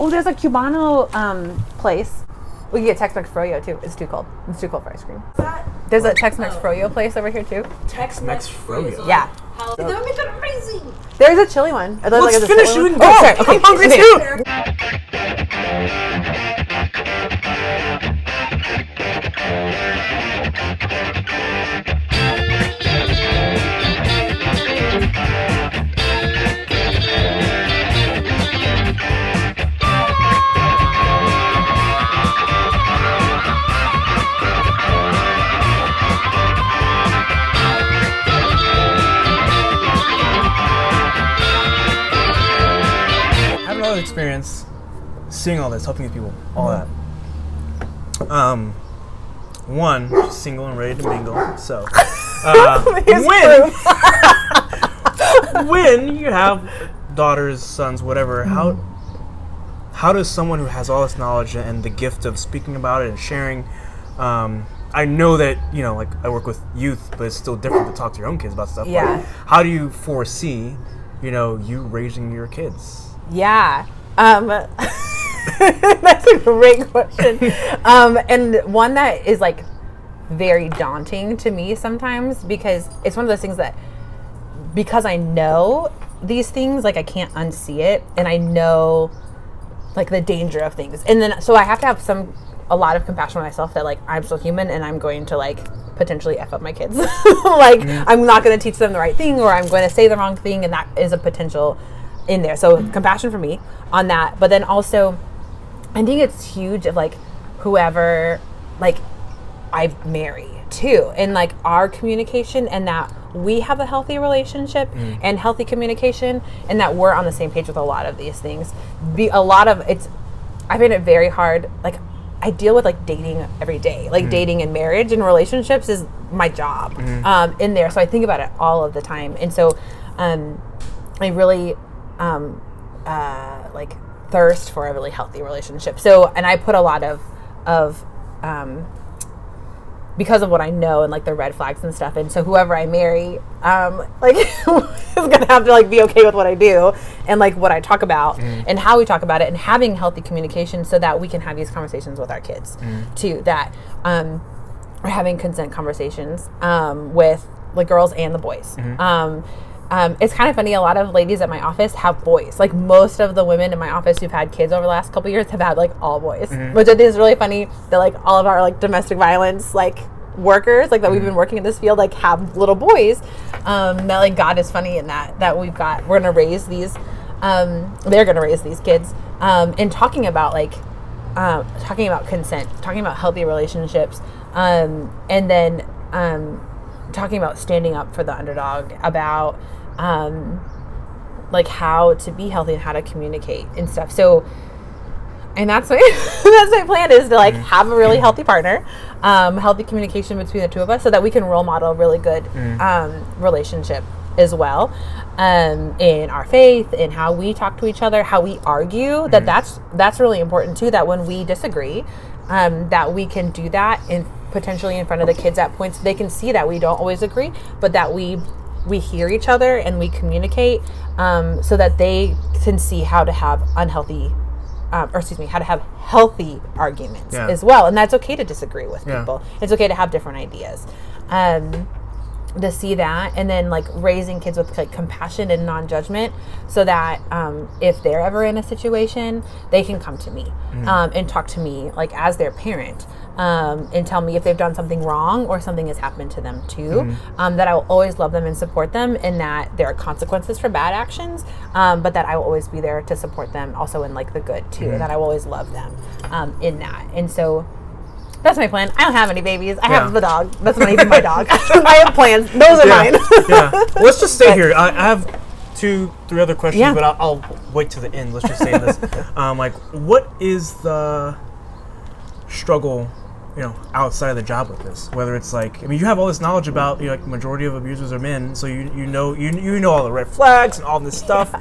Oh, there's a Cubano place. We can get Tex-Mex Froyo too. It's too cold. It's too cold for ice cream. There's a Tex-Mex Froyo place over here too. Tex-Mex Froyo. Yeah. That would make that amazing. There's a chili one. Let's finish it. Oh, sorry. Okay. I'm hungry too. Experience seeing all this, helping these people, all that. One, she's single and ready to mingle. So, when you have daughters, sons, whatever, how does someone who has all this knowledge and the gift of speaking about it and sharing? I know that like I work with youth, but it's still different to talk to your own kids about stuff. Yeah. Like, how do you foresee, you raising your kids? Yeah. That's a great question. And one that is like very daunting to me sometimes, because it's one of those things that, because I know these things, like I can't unsee it, and I know like the danger of things. And then, so I have to have a lot of compassion for myself that like I'm still human and I'm going to like potentially F up my kids. Like I'm not going to teach them the right thing, or I'm going to say the wrong thing, and that is a potential in there. So compassion for me on that. But then also I think it's huge of like whoever like I marry too, and like our communication, and that we have a healthy relationship and healthy communication, and that we're on the same page with a lot of these things. I find it very hard. Like I deal with like dating every day, like dating and marriage and relationships is my job in there. So I think about it all of the time. And so I really like thirst for a really healthy relationship. So, and I put a lot of because of what I know and like the red flags and stuff. And so whoever I marry, like is gonna have to like be okay with what I do and like what I talk about and how we talk about it, and having healthy communication so that we can have these conversations with our kids too. That we're having consent conversations with the girls and the boys. It's kind of funny. A lot of ladies at my office have boys. Like most of the women in my office who've had kids over the last couple of years have had like all boys, which I think is really funny that like all of our like domestic violence like workers like that we've been working in this field like have little boys. That like God is funny in that we're gonna raise these. They're gonna raise these kids. And talking about like talking about consent, talking about healthy relationships, and then talking about standing up for the underdog, about like how to be healthy and how to communicate and stuff. So, and that's my plan, is to like have a really healthy partner, healthy communication between the two of us, so that we can role model a really good relationship as well, in our faith, in how we talk to each other, how we argue. That's really important too, that when we disagree, that we can do that in potentially in front of the kids at points. They can see that we don't always agree, but that we hear each other and we communicate, so that they can see how to have how to have healthy arguments as well. And that's okay to disagree with people. It's okay to have different ideas. To see that, and then like raising kids with like compassion and non-judgment, so that if they're ever in a situation, they can come to me and talk to me like as their parent, and tell me if they've done something wrong or something has happened to them too. That I will always love them and support them, and that there are consequences for bad actions, but that I will always be there to support them also in like the good too, and that I will always love them in that. And so that's my plan. I don't have any babies. I have the dog. That's not even my dog. I have plans. Those are mine. Well, let's just stay here. I have 2-3 other questions, but I'll wait to the end. Let's just say this. Like, what is the struggle, outside of the job with this? Whether it's like, you have all this knowledge about, like majority of abusers are men, so you know all the red flags and all this stuff.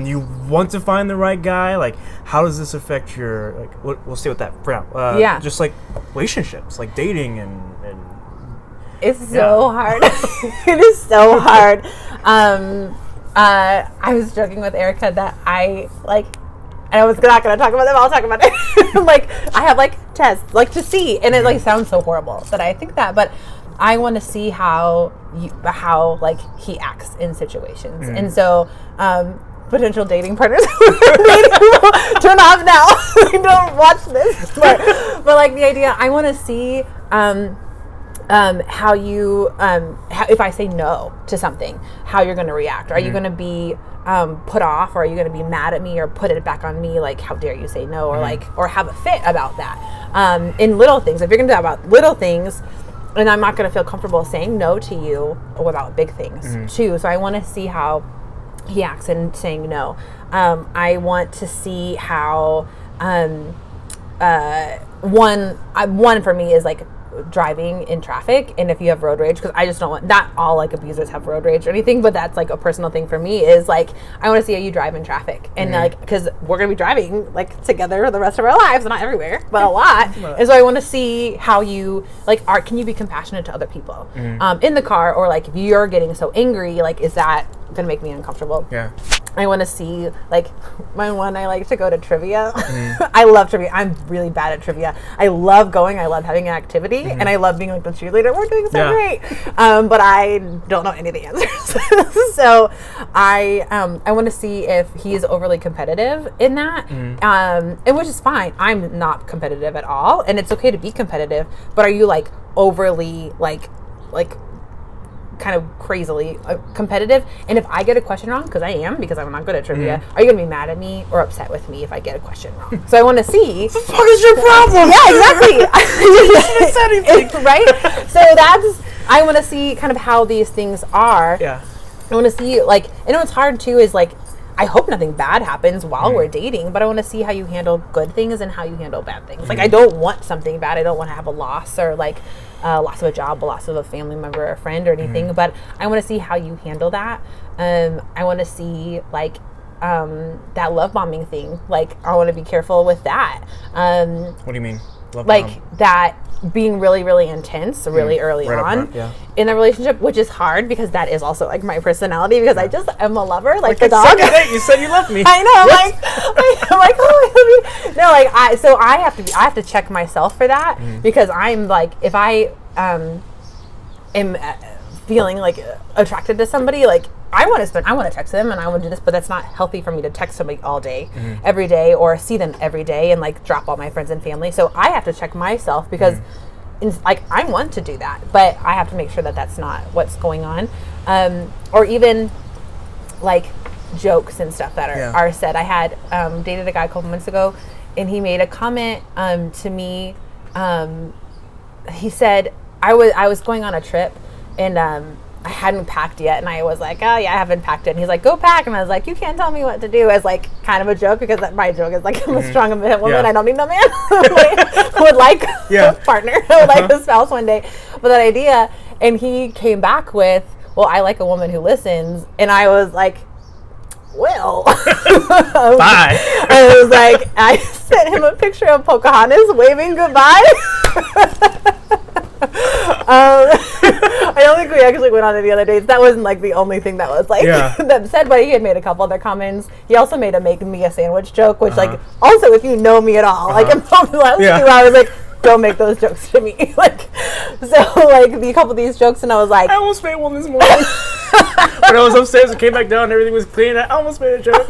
You want to find the right guy. Like, how does this affect your, like, we'll stay with that for now. Just like relationships, like dating and it's so hard. It is so hard. I was joking with Erica that I I was not going to talk about them. I'll talk about it. Like, I have like tests, like to see, and it like sounds so horrible that I think that, but I want to see how like he acts in situations, and so potential dating partners, turn off now. Don't watch this. But like the idea, I want to see how you if I say no to something, how you're going to react. Are you going to be put off, or are you going to be mad at me or put it back on me, like how dare you say no, or like, or have a fit about that in little things. If you're going to talk about little things, and I'm not going to feel comfortable saying no to you about big things too. So I want to see how he acts in saying no. I want to see how one for me is like driving in traffic, and if you have road rage, because I just don't want, not all like abusers have road rage or anything, but that's like a personal thing for me, is like I want to see how you drive in traffic, and like, because we're gonna be driving like together the rest of our lives, not everywhere but a lot, and so I want to see how you like can you be compassionate to other people in the car, or like if you're getting so angry, like is that gonna make me uncomfortable? I want to see, like, I like to go to trivia. I love trivia. I'm really bad at trivia. I love going. I love having an activity, and I love being like the cheerleader. We're doing so great, but I don't know any of the answers. So I want to see if he's overly competitive in that, and which is fine. I'm not competitive at all, and it's okay to be competitive. But are you like overly like kind of crazily competitive? And if I get a question wrong, because I am, because I'm not good at trivia, are you gonna be mad at me or upset with me if I get a question wrong? So I want to see what the fuck is your problem? Yeah, exactly. You haven't said anything. Right? So I want to see kind of how these things are. I want to see, like, and what's hard too is like, I hope nothing bad happens while we're dating, but I want to see how you handle good things and how you handle bad things. Like, I don't want something bad. I don't want to have a loss, or like loss of a job, a loss of a family member or a friend or anything, but I want to see how you handle that. I want to see like that love bombing thing. Like, I want to be careful with that. What do you mean? Love like bomb? That being really, really intense really early on in the relationship, which is hard because that is also like my personality, because I just am a lover, like the dog. You said you love me. I know. I'm like, oh, I love you. No, like I have to check myself for that, because I'm like, if I am feeling like attracted to somebody, like I want to text them and I want to do this, but that's not healthy for me to text somebody all day, every day, or see them every day and like drop all my friends and family. So I have to check myself, because like I want to do that, but I have to make sure that that's not what's going on. Or even like jokes and stuff that are said. I had dated a guy a couple months ago, and he made a comment to me. He said I was going on a trip, and I hadn't packed yet, and I was like, oh yeah, I haven't packed it. And he's like, go pack. And I was like, you can't tell me what to do, as like kind of a joke, because my joke is like, I'm a strong independent woman. I don't need no man. would like a partner, would like a spouse one day. But that idea, and he came back with, well, I like a woman who listens. And I was like, well, bye. I was like, I sent him a picture of Pocahontas waving goodbye. I don't think we actually went on any other dates. That wasn't like the only thing that was like that said, but he had made a couple other comments. He also made a make me a sandwich joke, which like also, if you know me at all, like in the last 2 hours, like, don't make those jokes to me. Like, so like a couple of these jokes, and I was like, I almost made one this morning. When I was upstairs and came back down and everything was clean, I almost made a joke.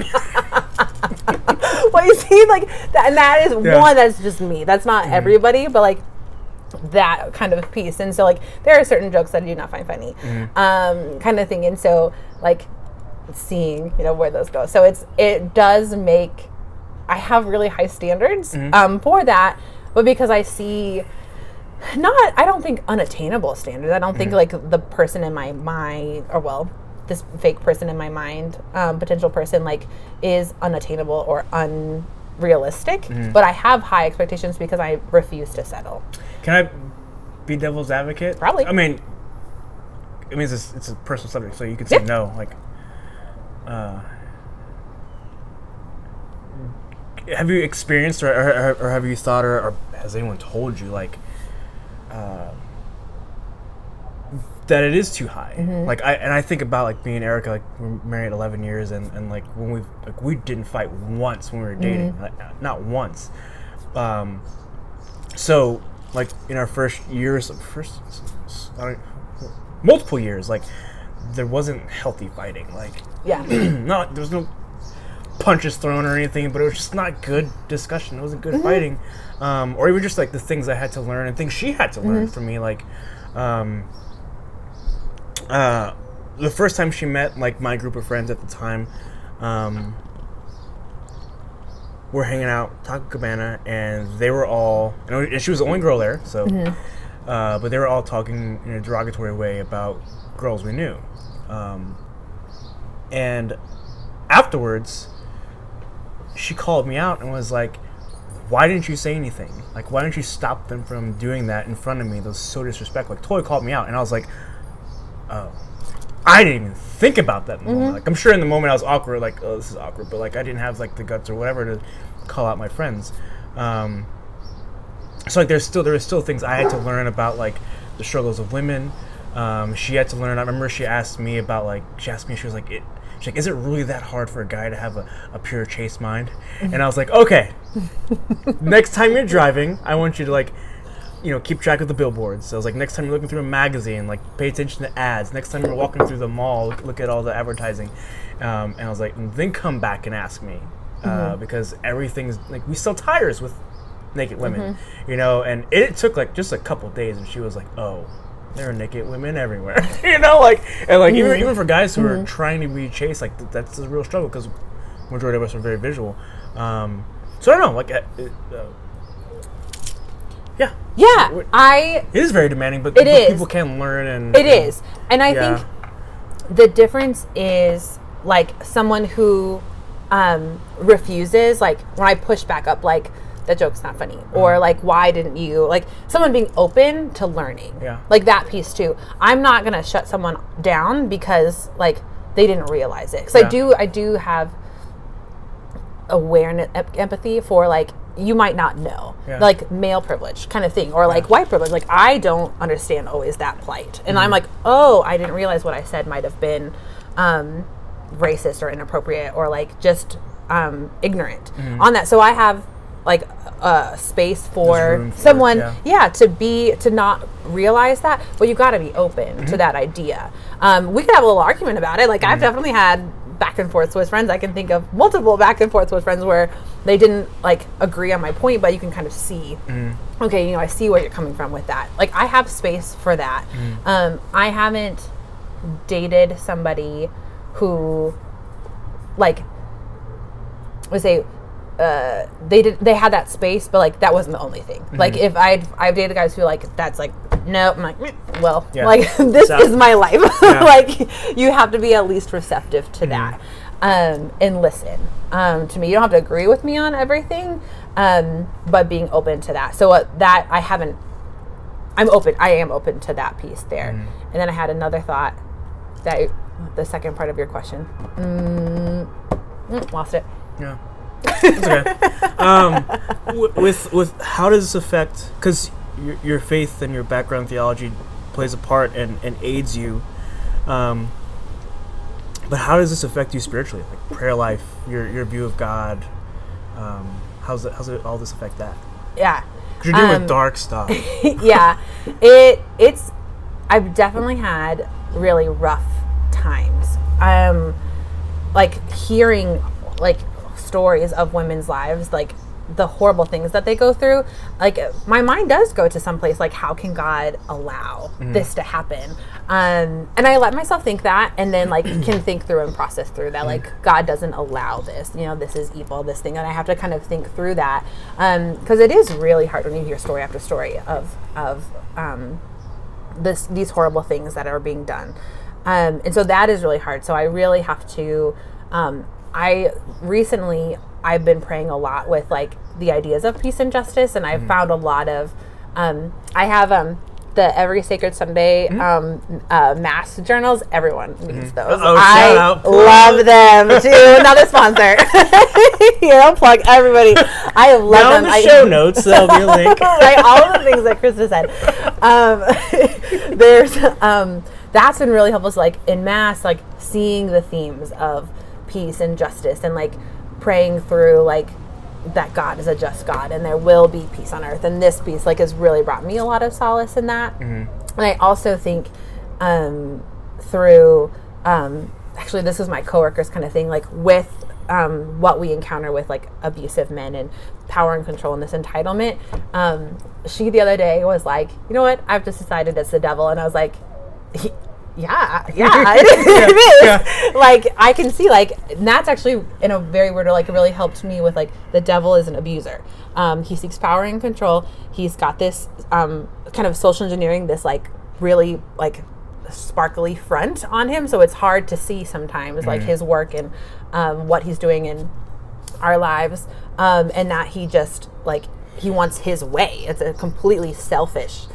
Well, you see, like that, and that is one that's just me. That's not everybody, but like that kind of piece. And so like there are certain jokes that I do not find funny, kind of thing. And so like seeing, where those go. So it does make, I have really high standards for that, but because I see I don't think unattainable standards. I don't think like the person in my mind, or well, this fake person in my mind, potential person, like is unattainable or unrealistic, but I have high expectations because I refuse to settle. Can I be devil's advocate? Probably. I mean, it's a personal subject, so you could say no. Like, have you experienced, or have you thought, or has anyone told you, like, that it is too high. Like I think about like me and Erica, like we're married 11 years, and like when we didn't fight once when we were dating, like, not once. So like in our multiple years, like there wasn't healthy fighting. Like no, there was no punches thrown or anything, but it was just not good discussion. It wasn't good fighting, or even just like the things I had to learn and things she had to learn from me. Like the first time she met like my group of friends at the time, we're hanging out Taco Cabana, and they were all, and she was the only girl there, so but they were all talking in a derogatory way about girls we knew, and afterwards she called me out and was like, why didn't you say anything? Like, why didn't you stop them from doing that in front of me? That was so disrespectful. Like, totally called me out. And I was like, oh, I didn't even think about that in the moment. Like, I'm sure in the moment I was awkward, like, oh, this is awkward. But, like, I didn't have, like, the guts or whatever to call out my friends. So, like, there were still things I had to learn about, like, the struggles of women. She had to learn. I remember she asked me, she was like, she's like, is it really that hard for a guy to have a pure chase mind? And I was like, okay, next time you're driving, I want you to, like, keep track of the billboards. So I was like, next time you're looking through a magazine, like, pay attention to ads. Next time you're walking through the mall, look at all the advertising. And I was like, and then come back and ask me. Because everything's, like, we sell tires with naked women, and it took, like, just a couple days, and she was like, oh, there are naked women everywhere, even for guys who are trying to be chased, like that's a real struggle because majority of us are very visual. So I don't know, like, it is very demanding, but people can learn, and it is, and I think the difference is like someone who refuses, like when I push back up, like, that joke's not funny, or like, why didn't you, like, someone being open to learning, like that piece too. I'm not gonna shut someone down because like they didn't realize it, because I do have awareness, empathy for, like, you might not know, like male privilege kind of thing, or like white privilege. Like, I don't understand always that plight, and I'm like, oh, I didn't realize what I said might have been racist or inappropriate, or like just ignorant on that. So I have like space for someone to not realize that, but you got to be open to that idea. We could have a little argument about it. Like, I've definitely had back and forths with friends. I can think of multiple back and forths with friends where they didn't like agree on my point, but you can kind of see, okay, I see where you're coming from with that. Like, I have space for that. I haven't dated somebody who, like, would say, they had that space, but like that wasn't the only thing. Like, if I've dated guys who, like, that's like, no, I'm like, well, like, this is my life. Like, you have to be at least receptive to that, and listen to me. You don't have to agree with me on everything, but being open to that. So that I am open to that piece there. And then I had another thought the second part of your question, lost it. That's okay. With how does this affect, because your faith and your background theology plays a part and aids you, but how does this affect you spiritually, like prayer life, your view of God? How's it all this affect that? Yeah, because you're dealing with dark stuff. It's I've definitely had really rough times. Like, hearing like stories of women's lives, like the horrible things that they go through, like, my mind does go to someplace like, how can God allow this to happen? And I let myself think that, and then like can think through and process through that, like, God doesn't allow this, this is evil, this thing, and I have to kind of think through that, because it is really hard when you hear story after story of these horrible things that are being done, and so that is really hard. So I really have to I've been praying a lot with like the ideas of peace and justice, and I've found a lot of I have the Every Sacred Sunday mass journals. Everyone needs those. I love them too. Another sponsor. Plug everybody. I have loved them. In the show notes, there'll be a link. Right, all of the things that Krista said. There's that's been really helpful. So, like, en masse, like, seeing the themes of peace and justice, and like praying through like that God is a just God and there will be peace on earth, and this peace like has really brought me a lot of solace in that. And I also think through actually this is my coworkers kind of thing, like with what we encounter with like abusive men and power and control and this entitlement. She the other day was like, you know what, I've just decided it's the devil. And I was like, yeah, it is. Yeah. Like, I can see, like, and that's actually in a very weird way, like, it really helped me with, like, the devil is an abuser. He seeks power and control. He's got this kind of social engineering, this, like, really, like, sparkly front on him. So it's hard to see sometimes, like, his work and what he's doing in our lives. And that he just, like, he wants his way. It's a completely selfish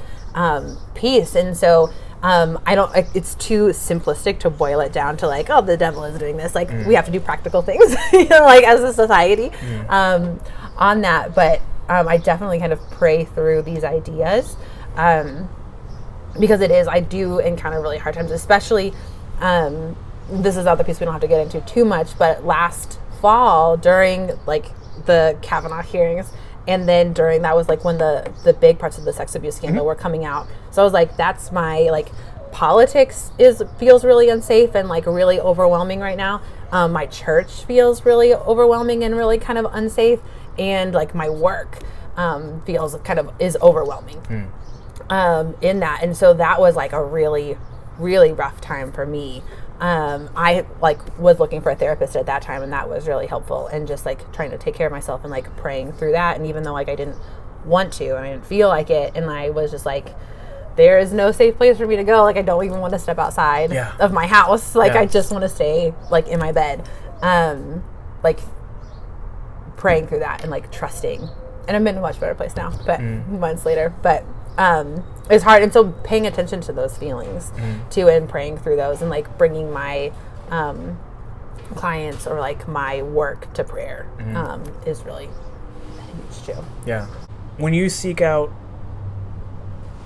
piece. And so it's too simplistic to boil it down to like, oh, the devil is doing this. Like, we have to do practical things, you know, like as a society on that. But I definitely kind of pray through these ideas because I do encounter really hard times, especially, this is other piece we don't have to get into too much, but last fall during like the Kavanaugh hearings, and then that was like when the big parts of the sex abuse scandal were coming out. So I was like, that's my like politics feels really unsafe and like really overwhelming right now. My church feels really overwhelming and really kind of unsafe, and like my work feels kind of is overwhelming in that. And so that was like a really, really rough time for me. I like was looking for a therapist at that time, and that was really helpful, and just like trying to take care of myself and like praying through that. And even though like I didn't want to and I didn't feel like it, and I was just like, there is no safe place for me to go. Like, I don't even want to step outside of my house. Like, I just want to stay like in my bed, like praying through that and like trusting. And I'm in a much better place now, but months later, but it's hard. And so paying attention to those feelings too, and praying through those, and like bringing my clients or like my work to prayer is really huge too. Yeah. When you seek out,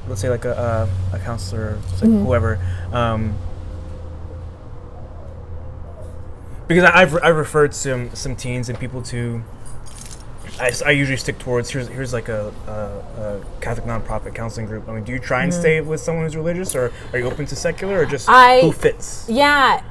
let's say like a counselor, like whoever, because I've referred some teens and people to, I usually stick towards here's like a Catholic nonprofit counseling group. I mean, do you try and stay with someone who's religious, or are you open to secular, or just who fits? Yeah.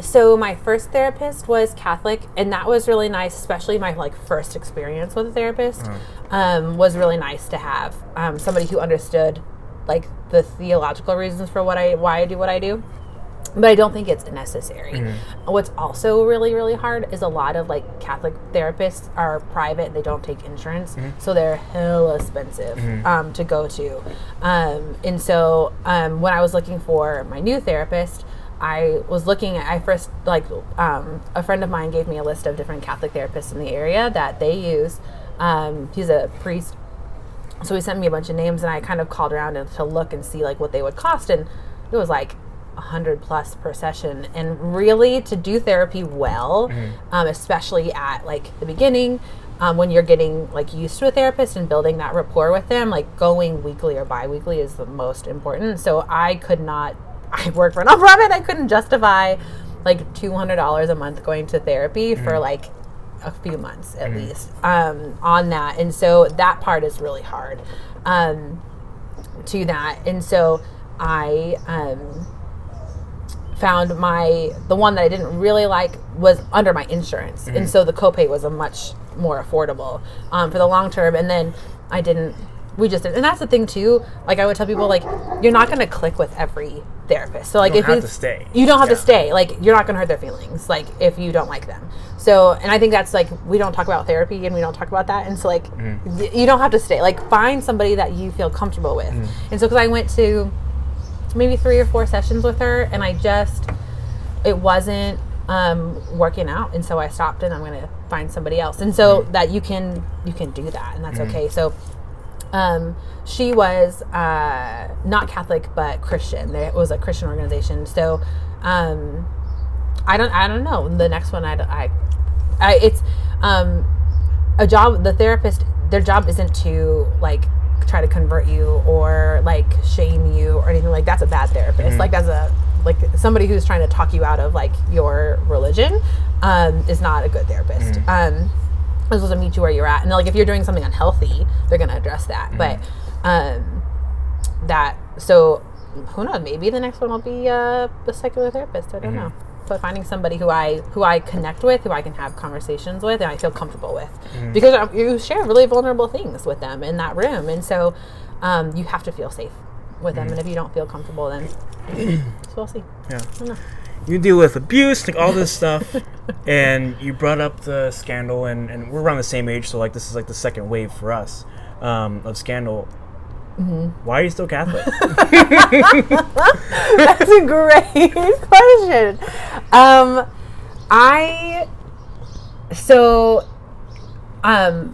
So my first therapist was Catholic, and that was really nice. Especially my like first experience with a therapist was really nice to have somebody who understood like the theological reasons for why I do what I do. But I don't think it's necessary. What's also really, really hard is a lot of like Catholic therapists are private and they don't take insurance. So they're hella expensive to go to. And so when I was looking for my new therapist, I was looking at, a friend of mine gave me a list of different Catholic therapists in the area that they use. He's a priest. So he sent me a bunch of names, and I kind of called around to look and see like what they would cost. And it was like $100+ per session. And really, to do therapy well, especially at like the beginning, when you're getting like used to a therapist and building that rapport with them, like going weekly or bi-weekly is the most important. So I worked for a nonprofit. I couldn't justify like $200 a month going to therapy for like a few months at least on that. And so that part is really hard to that. And so I found the one that I didn't really like was under my insurance. And so the copay was a much more affordable for the long term. And then we just didn't. And that's the thing too, like I would tell people, like, you're not going to click with every therapist. So like, you don't have to stay, like you're not going to hurt their feelings, like if you don't like them. So, and I think that's like, we don't talk about therapy and we don't talk about that. And so like, you don't have to stay, like find somebody that you feel comfortable with. And so, cause I went to maybe 3 or 4 sessions with her, and it wasn't working out. And so I stopped, and I'm going to find somebody else. And so that you can do that, and that's okay. So, she was not Catholic but Christian. It was a Christian organization. So I don't know. The next one it's a job. The therapist, their job isn't to like try to convert you or like shame you or anything. Like, that's a bad therapist. Like, that's somebody who's trying to talk you out of like your religion is not a good therapist. They're supposed to meet you where you're at, and like if you're doing something unhealthy, they're going to address that. But so who knows, maybe the next one will be a secular therapist. I don't know. But finding somebody who I connect with, who I can have conversations with, and I feel comfortable with, because you share really vulnerable things with them in that room, and so you have to feel safe with them. And if you don't feel comfortable, then so we'll see. Yeah, I don't know. You deal with abuse, like all this stuff, and you brought up the scandal, and we're around the same age, so like this is like the second wave for us of scandal. Why are you still Catholic? That's a great question.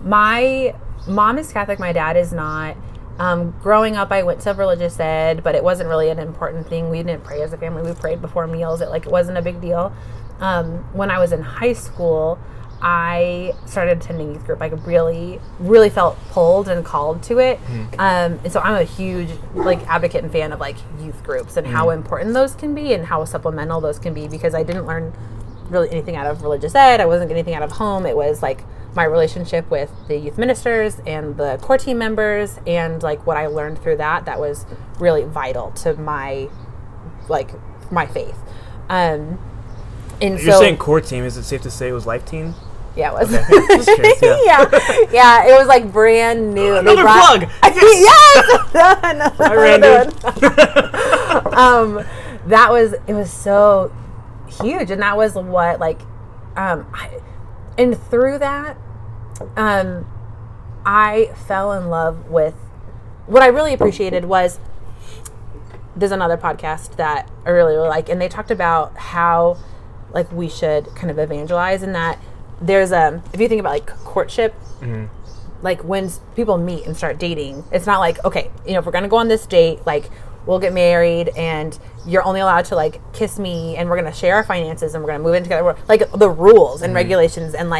My mom is Catholic. My dad is not. Growing up, I went to religious ed, but it wasn't really an important thing. We didn't pray as a family. We prayed before meals. It wasn't a big deal. When I was in high school, I started attending youth group. I really, really felt pulled and called to it. And so I'm a huge advocate and fan of youth groups and how important those can be and how supplemental those can be, because I didn't learn really anything out of religious ed. I wasn't getting anything out of home. It was my relationship with the youth ministers and the core team members, and what I learned through that was really vital to my my faith. And you're saying core team, is it safe to say it was Life Team? Yeah, it was. Okay. Just curious, yeah, it was brand new. Another plug. Yes, I ran it. It was so huge, and that was what and through that, I fell in love with what I really appreciated was there's another podcast that I really like, and they talked about how we should kind of evangelize, and that there's if you think about courtship, when people meet and start dating, it's not okay, if we're gonna go on this date, we'll get married and you're only allowed to kiss me and we're gonna share our finances and we're gonna move in together, the rules and regulations, and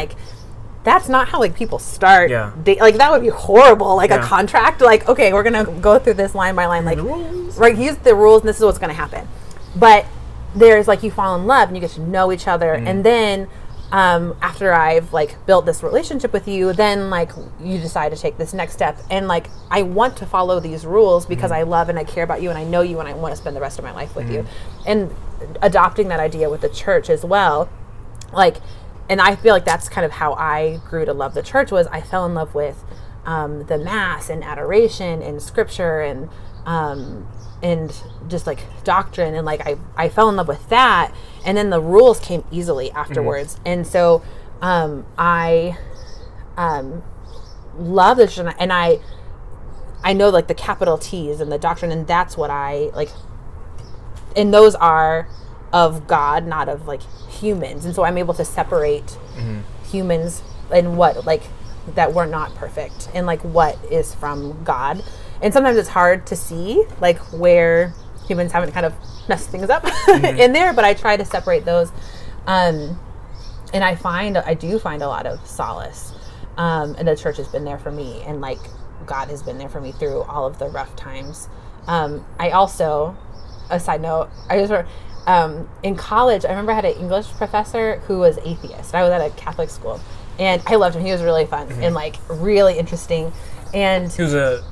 that's not how people start that would be horrible, a contract, okay, we're gonna go through this line by line, here's the rules and this is what's gonna happen. But there's you fall in love and you get to know each other, and then after I've built this relationship with you, then you decide to take this next step, and I want to follow these rules because I love and I care about you and I know you and I want to spend the rest of my life with you. And adopting that idea with the church as well, and I feel that's kind of how I grew to love the church, was I fell in love with the mass and adoration and scripture and just doctrine, and I fell in love with that, and then the rules came easily afterwards. And so I love the church, and I know the capital T's and the doctrine, and that's what I and those are of God, not of humans, and so I'm able to separate humans and what that we're not perfect, and what is from God. And sometimes it's hard to see where humans haven't kind of messed things up in there, but I try to separate those, and I do find a lot of solace, and the church has been there for me, and God has been there for me through all of the rough times. I also, a side note, in college, I remember I had an English professor who was atheist. I was at a Catholic school, and I loved him. He was really fun and really interesting. And he was a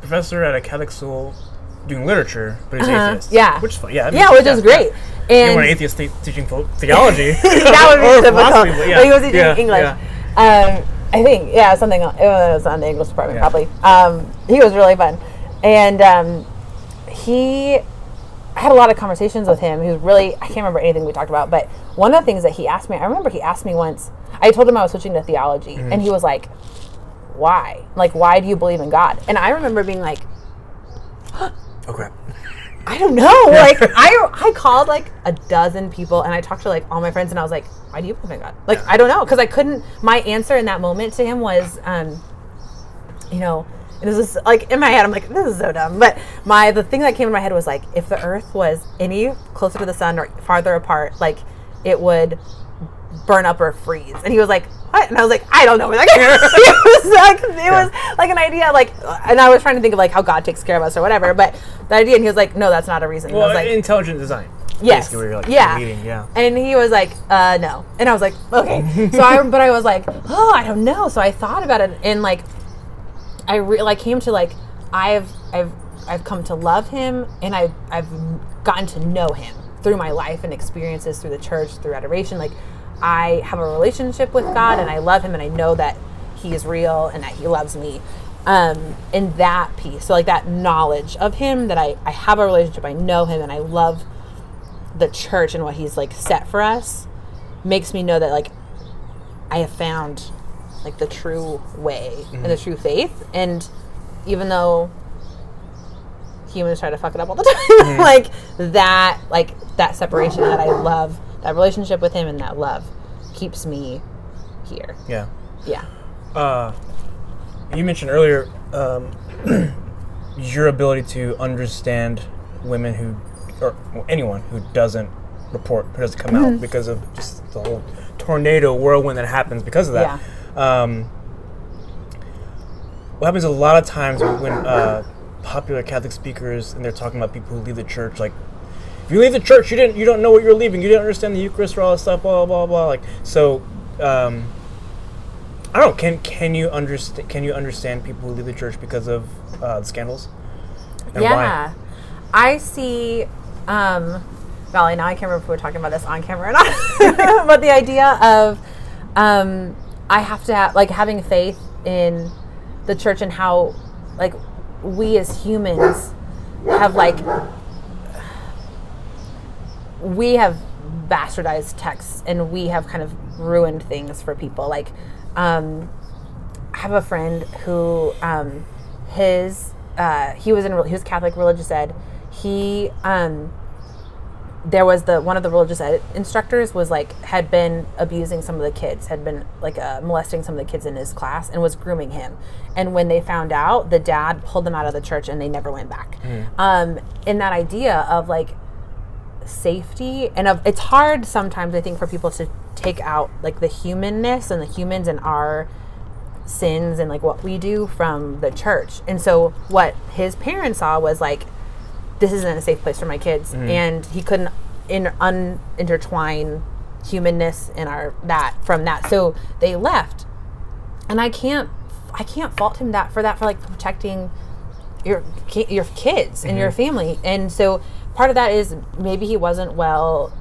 professor at a Catholic school doing literature, but he's atheist. Yeah. Which is fun. Which is great. And you want an atheist teaching theology. That would be difficult. But he was teaching English. Yeah. I think, something, it was on the English department, probably. He was really fun. And I had a lot of conversations with him. He was really, I can't remember anything we talked about, but one of the things that he asked me, I remember he asked me once, I told him I was switching to theology, and he was like, why? Why do you believe in God? And I remember being like, okay, I don't know. I called a dozen people, and I talked to all my friends, and I was like, why do you believe in God? I don't know, because I couldn't, my answer in that moment to him was, and this is in my head, I'm like, this is so dumb. But the thing that came in my head was if the earth was any closer to the sun or farther apart, it would burn up or freeze. And he was like, what? what? And I was like, I don't know where that it was like an idea, like, and I was trying to think of like how God takes care of us or whatever, but the idea, and he was like, no, that's not a reason. Well, and I was like, intelligent design. Yes. Where you're like leading, And he was like, no. And I was like, okay. So I was like, oh, I don't know. So I thought about it, and like, I came to like, I've come to love him, and I've gotten to know him through my life and experiences through the church, through adoration. Like, I have a relationship with God, and I love him, and I know that he is real and that he loves me. In that piece, so like that knowledge of him, that I have a relationship, I know him, and I love the church and what he's like set for us, makes me know that like I have found like the true way and the true faith. And even though humans try to fuck it up all the time, like that separation, that I love that relationship with him, and that love keeps me here. You mentioned earlier your ability to understand women who, or anyone who doesn't report, who doesn't come out because of just the whole tornado whirlwind that happens because of that. What happens a lot of times when popular Catholic speakers, and they're talking about people who leave the church, like, if you leave the church, you don't know what you're leaving, you didn't understand the Eucharist or all that stuff, blah blah blah. Like, so I don't know. Can you understand people who leave the church because of the scandals? And why? I see. Valerie, now I can't remember if we were talking about this on camera or not, but the idea of I have to have, like, having faith in the church, and how like we as humans have we have bastardized texts, and we have kind of ruined things for people. Like, I have a friend who he was Catholic religious ed. He there was one of the religious ed instructors was like, had been abusing some of the kids, had been like molesting some of the kids in his class, and was grooming him. And when they found out, the dad pulled them out of the church, and they never went back. In that idea of like safety, and it's hard sometimes, I think, for people to take out like the humanness and the humans and our sins and like what we do from the church. And so what his parents saw was like, this isn't a safe place for my kids, and he couldn't intertwine humanness in from that. So they left, and I can't fault him for like protecting your kids and your family. And so part of that is maybe he wasn't well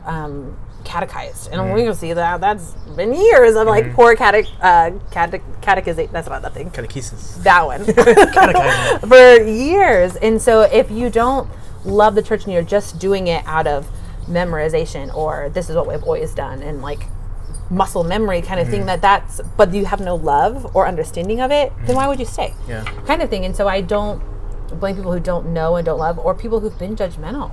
catechized, and we can see that's been years of like poor catechism. That's not that thing. Catechesis. That one. Catechism. For years. And so if you don't love the church and you're just doing it out of memorization, or this is what we've always done, and like muscle memory kind of thing, but you have no love or understanding of it, then why would you stay? Kind of thing. And so I don't blame people who don't know and don't love, or people who've been judgmental.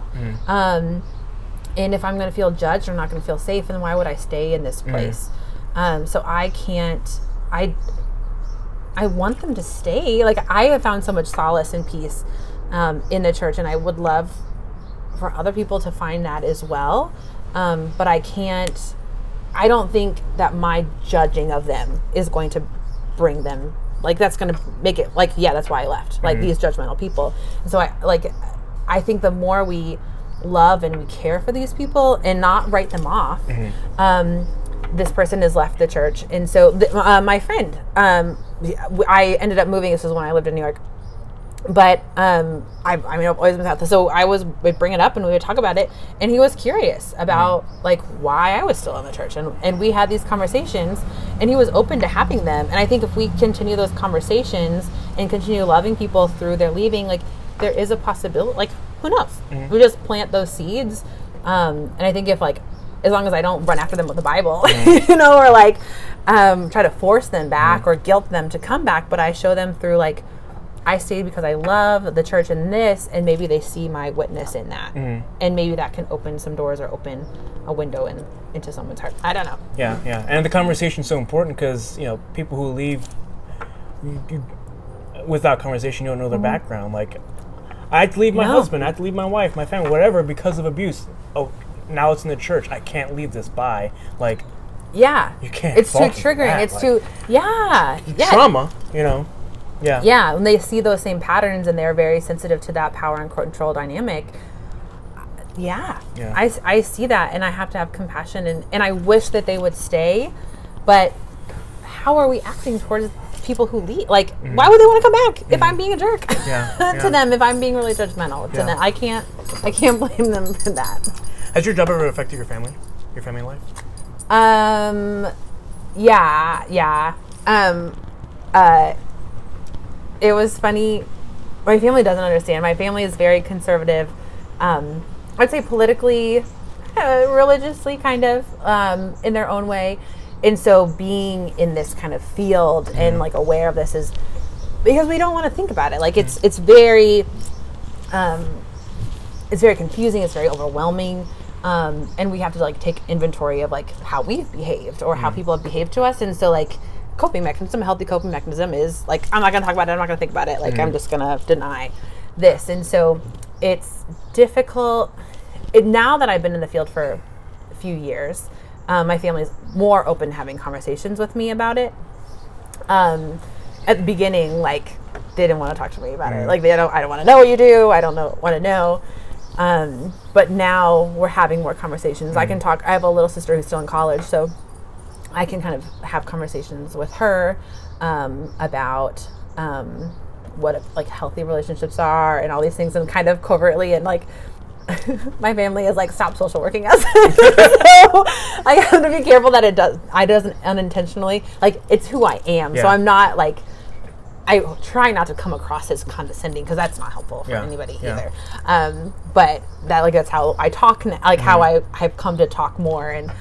And if I'm going to feel judged or not going to feel safe, then why would I stay in this place? So I can't. I want them to stay. Like, I have found so much solace and peace in the church, and I would love for other people to find that as well. But I can't. I don't think that my judging of them is going to bring them. Like, that's going to make it like, yeah, that's why I left. Like, these judgmental people. And so I think the more we love and we care for these people and not write them off, this person has left the church. And so my friend, I ended up moving. This was when I lived in New York, but I've always been Catholic, so we'd bring it up and we would talk about it, and he was curious about like why I was still in the church, and we had these conversations, and he was open to having them. And I think if we continue those conversations and continue loving people through their leaving, like, there is a possibility, like, who knows? We just plant those seeds. And I think if, like, as long as I don't run after them with the Bible, or like try to force them back or guilt them to come back, but I show them through, like, I stayed because I love the church and this, and maybe they see my witness in that. And maybe that can open some doors or open a window into someone's heart. I don't know. Yeah. And the conversation's so important because, people who leave without conversation, you don't know their background. Like, I had to leave my husband, I had to leave my wife, my family, whatever, because of abuse. Oh, now it's in the church. I can't leave this by. Like, You can't. It's too triggering. It's too. Yeah. Trauma. You know. Yeah. Yeah. When they see those same patterns and they're very sensitive to that power and control dynamic. Yeah. I see that, and I have to have compassion, and I wish that they would stay, but how are we acting towards people who leave? Like, why would they want to come back if I'm being a jerk to them? If I'm being really judgmental to them, I can't blame them for that. Has your job ever affected your family life? Yeah. It was funny. My family doesn't understand. My family is very conservative. I'd say politically, religiously, kind of, in their own way. And so being in this kind of field and like aware of this is because we don't want to think about it. Like it's very confusing. It's very overwhelming. And we have to like take inventory of like how we've behaved or how people have behaved to us. And so like healthy coping mechanism is like, I'm not going to talk about it. I'm not going to think about it. Like I'm just going to deny this. And so it's difficult. Now that I've been in the field for a few years, my family is more open to having conversations with me about it. At the beginning, like, they didn't want to talk to me about it. Like, I don't want to know what you do. I don't want to know. But now we're having more conversations. I can talk. I have a little sister who's still in college, so I can kind of have conversations with her about what like healthy relationships are and all these things, and kind of covertly, and like my family is like, stop social working us. So I have to be careful that it doesn't unintentionally, like, it's who I am. So I'm not like, I try not to come across as condescending, because that's not helpful for anybody either. But that's how I talk, like how I've come to talk more, and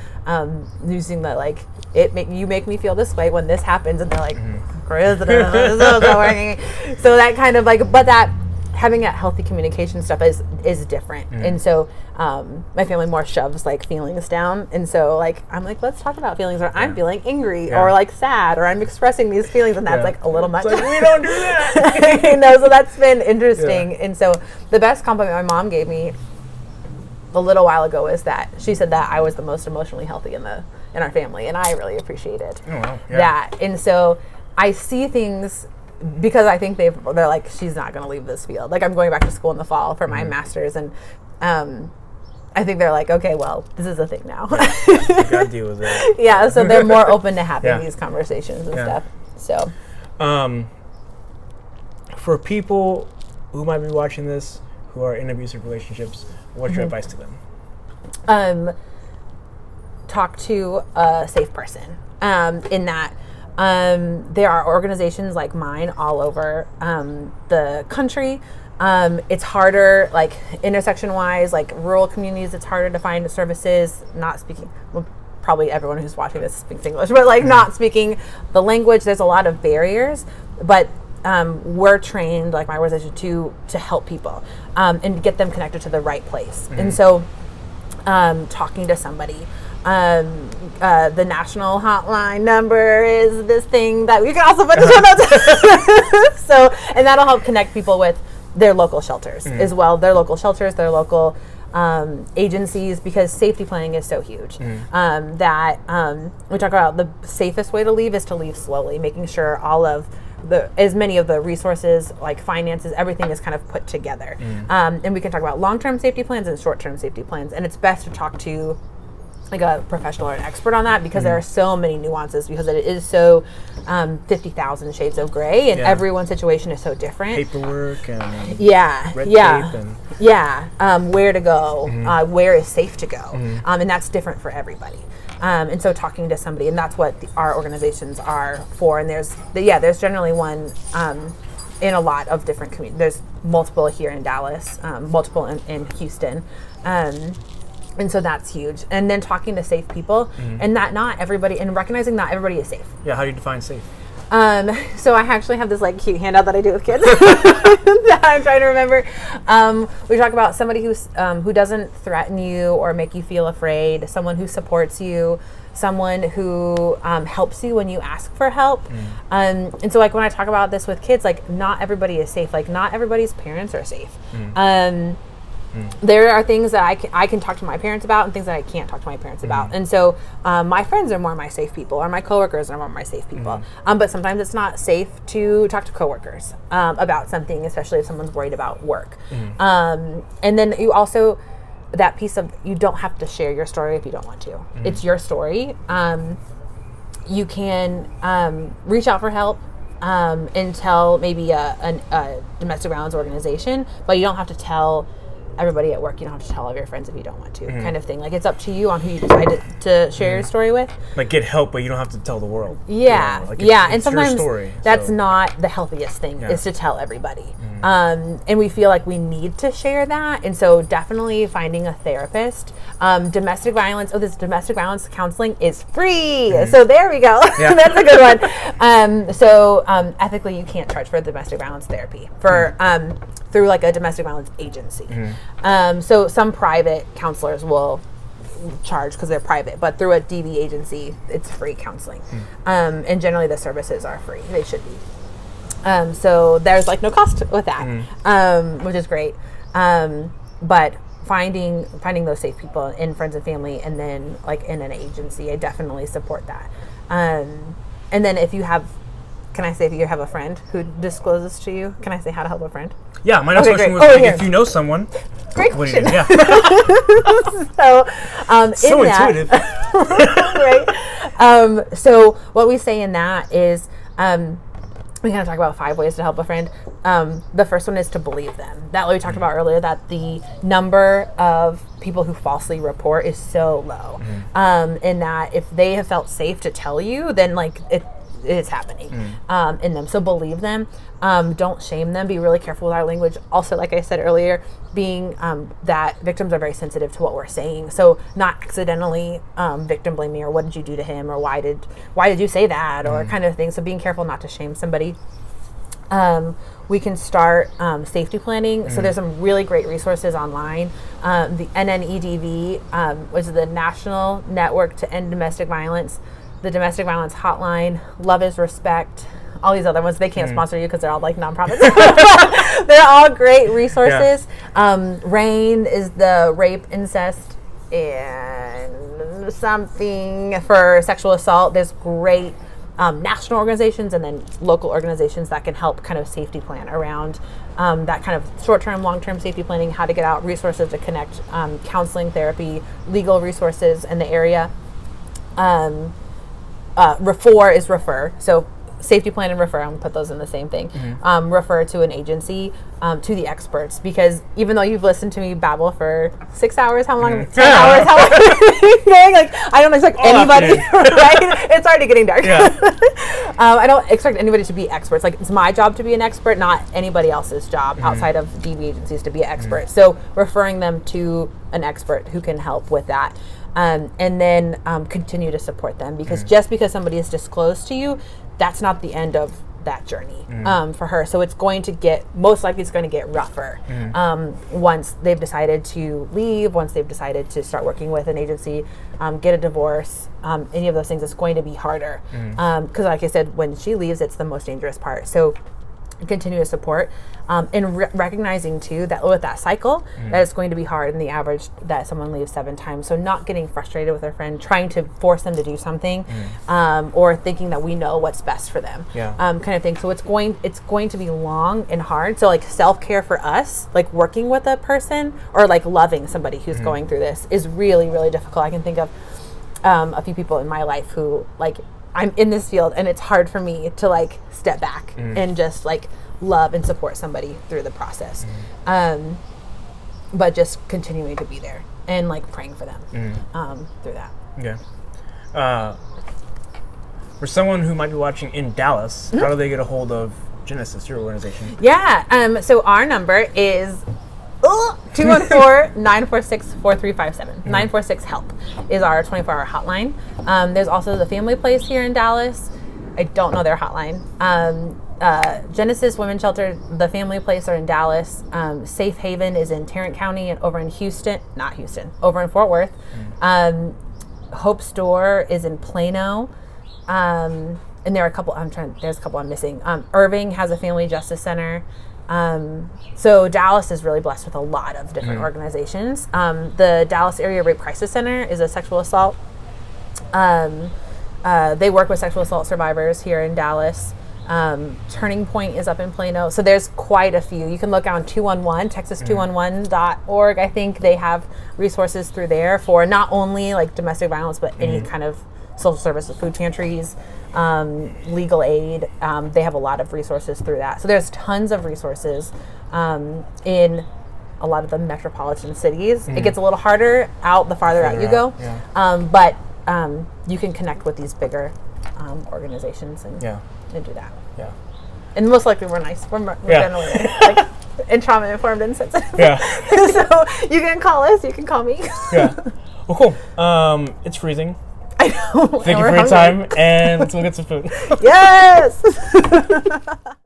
using the like, you make me feel this way when this happens, and they're like, Krista, this is not working. So that kind of like, but that having that healthy communication stuff is different. And so my family more shoves like feelings down, and so like I'm like, let's talk about feelings, or I'm feeling angry or like sad, or I'm expressing these feelings, and that's like a little much. It's like, we don't do that. So that's been interesting. And so the best compliment my mom gave me a little while ago is that she said that I was the most emotionally healthy in our family, and I really appreciated that. And so I see things, because I think they're like, she's not going to leave this field. Like, I'm going back to school in the fall for my master's, and I think they're like, okay, well, this is a thing now. You got to deal with it. So they're more open to having these conversations and stuff. So, for people who might be watching this who are in abusive relationships, what's your advice to them? Talk to a safe person. In that, there are organizations like mine all over the country. It's harder, like intersection wise, like rural communities, it's harder to find services. Not speaking, well, probably everyone who's watching this speaks English, but like not speaking the language, there's a lot of barriers. But we're trained, like my organization, to help people and get them connected to the right place. And so talking to somebody. The national hotline number is this thing that you can also put in the show notes. So, and that'll help connect people with their local shelters as well. Their local shelters, their local agencies, because safety planning is so huge. That we talk about the safest way to leave is to leave slowly, making sure all of as many of the resources, like finances, everything is kind of put together. And we can talk about long-term safety plans and short-term safety plans. And it's best to talk to like a professional or an expert on that, because there are so many nuances, because it is so 50,000 shades of gray, and everyone's situation is so different. Paperwork and red tape and where to go, where is safe to go, and that's different for everybody. And so talking to somebody, and that's what our organizations are for. And there's generally one in a lot of different communities. There's multiple here in Dallas, multiple in Houston. And so that's huge. And then talking to safe people, and that not everybody, and recognizing not everybody is safe. Yeah, how do you define safe? So I actually have this like cute handout that I do with kids that I'm trying to remember. We talk about somebody who doesn't threaten you or make you feel afraid, someone who supports you, someone who helps you when you ask for help. And so like when I talk about this with kids, like not everybody is safe. Like not everybody's parents are safe. there are things that I can talk to my parents about and things that I can't talk to my parents about. And so my friends are more my safe people, or my coworkers are more my safe people. But sometimes it's not safe to talk to coworkers about something, especially if someone's worried about work. And then you also, that piece of, you don't have to share your story if you don't want to. It's your story. You can reach out for help and tell maybe a domestic violence organization, but you don't have to tell everybody at work. You don't have to tell all of your friends if you don't want to, kind of thing. Like, it's up to you on who you decide to share your story with. Like, get help, but you don't have to tell the world. Yeah, Like, and it's sometimes your story, that's not the healthiest thing, is to tell everybody. And we feel like we need to share that, and so definitely finding a therapist. Domestic violence, this domestic violence counseling is free, so there we go. That's a good one. So ethically, you can't charge for domestic violence therapy for through like a domestic violence agency. So some private counselors will charge because they're private, but through a DV agency, it's free counseling. And generally the services are free. They should be. So there's like no cost with that, which is great. But finding those safe people in friends and family, and then like in an agency, I definitely support that. And then if you have, can I say if you have a friend who discloses to you, can I say how to help a friend? Yeah, my next question was if you know someone. Great question. Yeah. So intuitive. Right. So what we say in that is, we kind of talk about 5 ways to help a friend. The first one is to believe them. That we talked about earlier, that the number of people who falsely report is so low. And that if they have felt safe to tell you, then like it is happening in them. So believe them. Don't shame them. Be really careful with our language. Also, like I said earlier, being that victims are very sensitive to what we're saying. So not accidentally victim blaming, or what did you do to him, or why did you say that, or kind of thing. So being careful not to shame somebody. We can start safety planning. So there's some really great resources online. The NNEDV, which is the National Network to End Domestic Violence, the Domestic Violence Hotline, Love is Respect, all these other ones. They can't sponsor you because they're all like nonprofits. They're all great resources. RAIN is the Rape, Incest, and something for sexual assault. There's great national organizations and then local organizations that can help kind of safety plan around that kind of short-term, long-term safety planning, how to get out, resources to connect, counseling, therapy, legal resources in the area. Refer is refer. So safety plan and refer, I'm going to put those in the same thing. Refer to an agency, to the experts, because even though you've listened to me babble for 6 hours, how long? 10 hours, how long? Like, I don't expect anybody, right? It's already getting dark. I don't expect anybody to be experts. Like, it's my job to be an expert, not anybody else's job outside of DV agencies to be an expert. So referring them to an expert who can help with that. And then continue to support them, because just because somebody is disclosed to you, that's not the end of that journey for her. So it's going to get, most likely it's going to get rougher once they've decided to leave, once they've decided to start working with an agency, get a divorce, any of those things. It's going to be harder because like I said, when she leaves, it's the most dangerous part. So continue to support, and recognizing too that with that cycle that it's going to be hard, and the average that someone leaves 7 times. So not getting frustrated with their friend, trying to force them to do something, or thinking that we know what's best for them, kind of thing. So it's going to be long and hard. So like self-care for us, like working with a person or like loving somebody who's going through this, is really, really difficult. I can think of a few people in my life who, like, I'm in this field and it's hard for me to like step back and just like love and support somebody through the process. But just continuing to be there and like praying for them through that. Yeah. For someone who might be watching in Dallas, how do they get a hold of Genesis, your organization? Yeah. So our number is 214-946-4357. 946-HELP is our 24-hour hotline. There's also the Family Place here in Dallas. I don't know their hotline. Genesis Women's Shelter, the Family Place are in Dallas. Safe Haven is in Tarrant County and over in over in Fort Worth. Hope Store is in Plano. And there are a couple, there's a couple I'm missing. Irving has a Family Justice Center. So Dallas is really blessed with a lot of different organizations. The Dallas Area Rape Crisis Center is a sexual assault. They work with sexual assault survivors here in Dallas. Turning Point is up in Plano. So there's quite a few. You can look on 211, texas211.org. I think they have resources through there for not only like domestic violence, but any kind of social services, food pantries, legal aid. They have a lot of resources through that. So there's tons of resources in a lot of the metropolitan cities. It gets a little harder out the farther out you go. But you can connect with these bigger organizations and do that. Yeah. And most likely we're nice. We're generally like and trauma informed and sensitive. Yeah. So you can call us. You can call me. Yeah. Well, cool. It's freezing. I know. Thank you for your time, and let's go get some food. Yes.